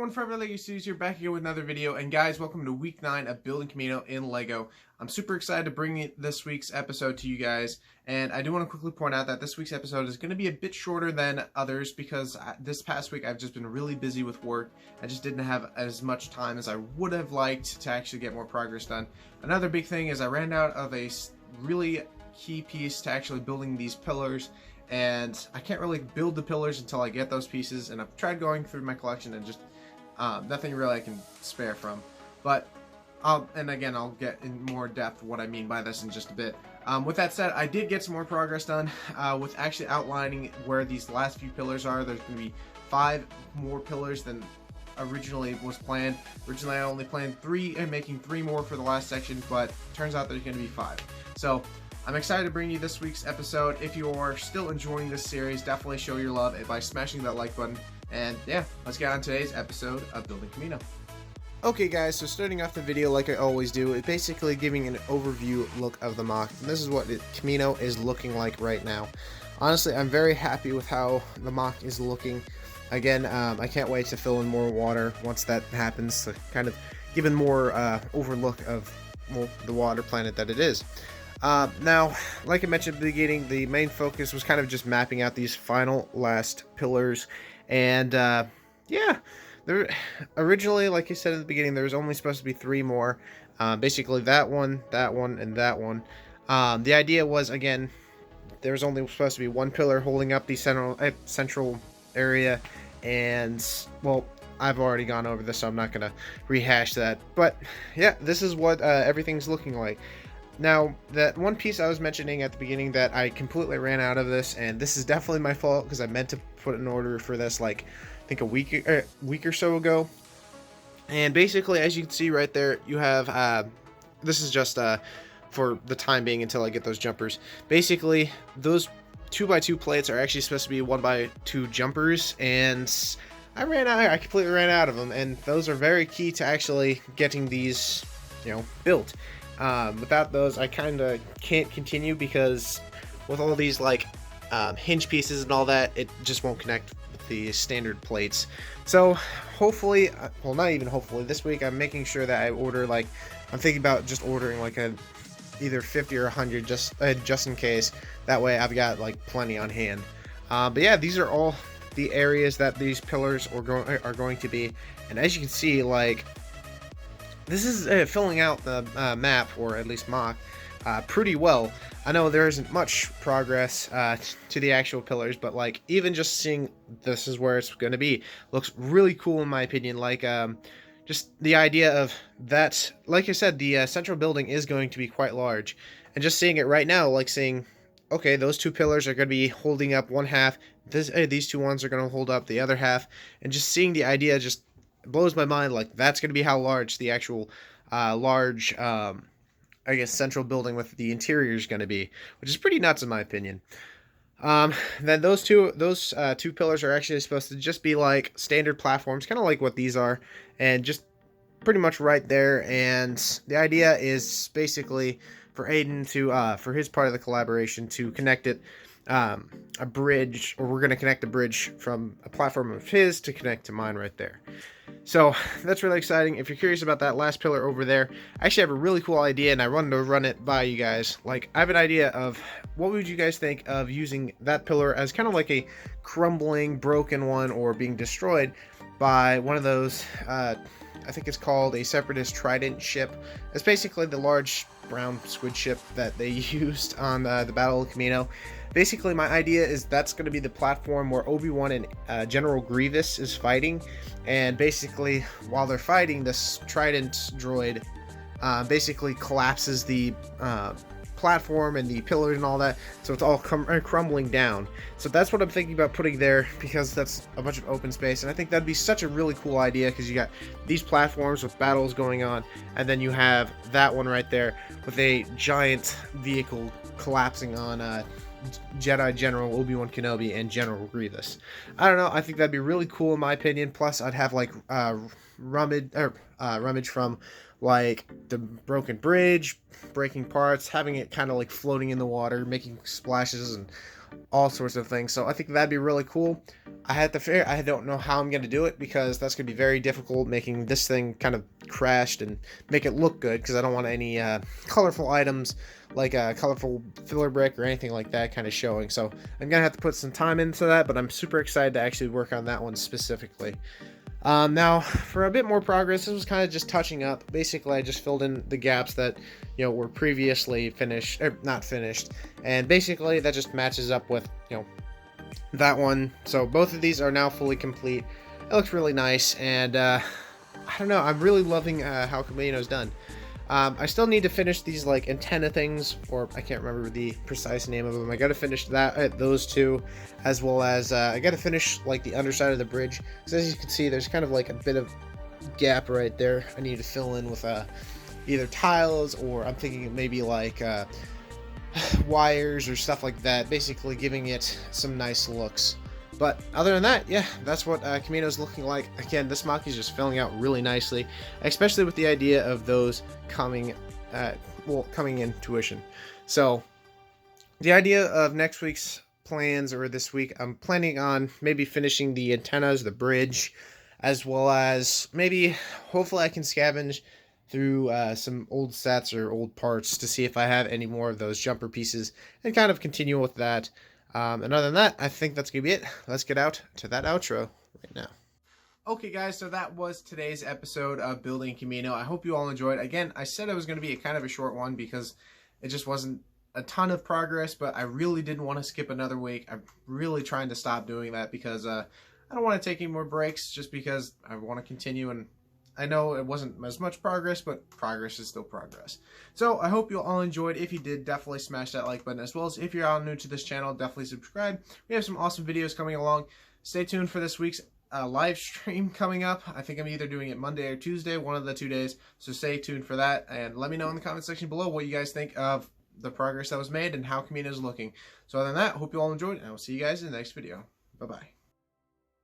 everyone, Forever Lego Studios here, back again with another video. And guys, welcome to week 9 of building Kamino in Lego. I'm super excited to bring this week's episode to you guys. And I do want to quickly point out that this week's episode is going to be a bit shorter than others because this past week I've just been really busy with work. I just didn't have as much time as I would have liked to actually get more progress done. Another big thing is I ran out of a really key piece to actually building these pillars. And I can't really build the pillars until I get those pieces, and I've tried going through my collection and just nothing really I can spare from. But and again, I'll get in more depth what I mean by this in just a bit. With that said, I did get some more progress done with actually outlining where these last few pillars are. There's going to be 5 more pillars than originally was planned. Originally I only planned 3 and making 3 more for the last section, but turns out there's going to be 5. So I'm excited to bring you this week's episode. If you're still enjoying this series, definitely show your love by smashing that like button. And yeah, let's get on today's episode of Building Kamino. Okay guys, so starting off the video like I always do, it's basically giving an overview look of the mock. And this is what Kamino is looking like right now. Honestly, I'm very happy with how the mock is looking. Again, I can't wait to fill in more water once that happens, to kind of give a more overlook of the water planet that it is. Now, like I mentioned at the beginning, the main focus was kind of just mapping out these final last pillars, and yeah, there originally, like I said at the beginning, there was only supposed to be 3 more. Basically that one, and that one. The idea was, again, there was only supposed to be 1 pillar holding up the central area, and well, I've already gone over this, so I'm not gonna rehash that. But yeah, this is what everything's looking like. Now, that one piece I was mentioning at the beginning that I completely ran out of this, and this is definitely my fault because I meant to put an order for this like I think a week or so ago. And basically, as you can see right there, you have this is just for the time being until I get those jumpers. Basically, those 2x2 plates are actually supposed to be 1x2 jumpers, and I completely ran out of them, and those are very key to actually getting these, built. Without those, I kind of can't continue because with all these like hinge pieces and all that, it just won't connect with the standard plates. So hopefully, well, not even hopefully, this week I'm making sure that I order I'm thinking about just ordering like either 50 or 100 just in case. That way I've got like plenty on hand. But yeah, these are all the areas that these pillars are going to be, and as you can see, this is filling out the map, or at least mock, pretty well. I know there isn't much progress to the actual pillars, but even just seeing this is where it's going to be looks really cool in my opinion. Just the idea of that, like I said, the central building is going to be quite large, and just seeing it right now, seeing, okay, those 2 pillars are going to be holding up one half, these 2 ones are going to hold up the other half, and just seeing the idea just blows my mind. That's going to be how large the actual large I guess central building with the interior is going to be, which is pretty nuts in my opinion. Then those two pillars are actually supposed to just be like standard platforms, kind of like what these are, and just pretty much right there. And the idea is basically for Aiden to for his part of the collaboration to connect it, a bridge, or we're going to connect a bridge from a platform of his to connect to mine right there. So that's really exciting. If you're curious about that last pillar over there, I actually have a really cool idea, and I wanted to run it by you guys. I have an idea of what would you guys think of using that pillar as kind of like a crumbling, broken one, or being destroyed by one of those, I think it's called a Separatist Trident ship. It's basically the large brown squid ship that they used on the Battle of Kamino. Basically, my idea is that's going to be the platform where Obi-Wan and General Grievous is fighting, and basically, while they're fighting, this Trident droid basically collapses the platform and the pillars and all that, so it's all crumbling down. So that's what I'm thinking about putting there, because that's a bunch of open space, and I think that'd be such a really cool idea, because you got these platforms with battles going on, and then you have that one right there with a giant vehicle collapsing on Jedi General Obi-Wan Kenobi and General Grievous. I don't know, I think that'd be really cool in my opinion. Plus I'd have rummage from the broken bridge, breaking parts, having it kind of floating in the water, making splashes, and all sorts of things. So I think that'd be really cool. I don't know how I'm going to do it because that's going to be very difficult, making this thing kind of crashed and make it look good, because I don't want any colorful items like a colorful filler brick or anything like that kind of showing. So I'm going to have to put some time into that, but I'm super excited to actually work on that one specifically. Now, for a bit more progress, this was kind of just touching up. Basically, I just filled in the gaps that, were previously finished, or not finished. And basically, that just matches up with, that one. So both of these are now fully complete. It looks really nice, and I don't know, I'm really loving how Kamino's done. I still need to finish these like antenna things, or I can't remember the precise name of them. I got to finish those two, as well as I got to finish like the underside of the bridge. Because as you can see, there's kind of like a bit of gap right there. I need to fill in with either tiles, or I'm thinking maybe like wires or stuff like that. Basically, giving it some nice looks. But other than that, yeah, that's what Kamino's looking like. Again, this Maki's just filling out really nicely, especially with the idea of those coming in tuition. So the idea of next week's plans, or this week, I'm planning on maybe finishing the antennas, the bridge, as well as maybe, hopefully I can scavenge through some old sets or old parts to see if I have any more of those jumper pieces, and kind of continue with that. And other than that, I think that's going to be it. Let's get out to that outro right now. Okay, guys, so that was today's episode of Building Kamino. I hope you all enjoyed. Again, I said it was going to be kind of a short one because it just wasn't a ton of progress, but I really didn't want to skip another week. I'm really trying to stop doing that because I don't want to take any more breaks, just because I want to continue, and I know it wasn't as much progress, but progress is still progress. So I hope you all enjoyed. If you did, definitely smash that like button, as well as if you're all new to this channel, definitely subscribe. We have some awesome videos coming along. Stay tuned for this week's live stream coming up. I think I'm either doing it Monday or Tuesday, one of the 2 days. So stay tuned for that, and let me know in the comment section below what you guys think of the progress that was made and how Kamino is looking. So other than that, hope you all enjoyed, and I will see you guys in the next video. Bye-bye.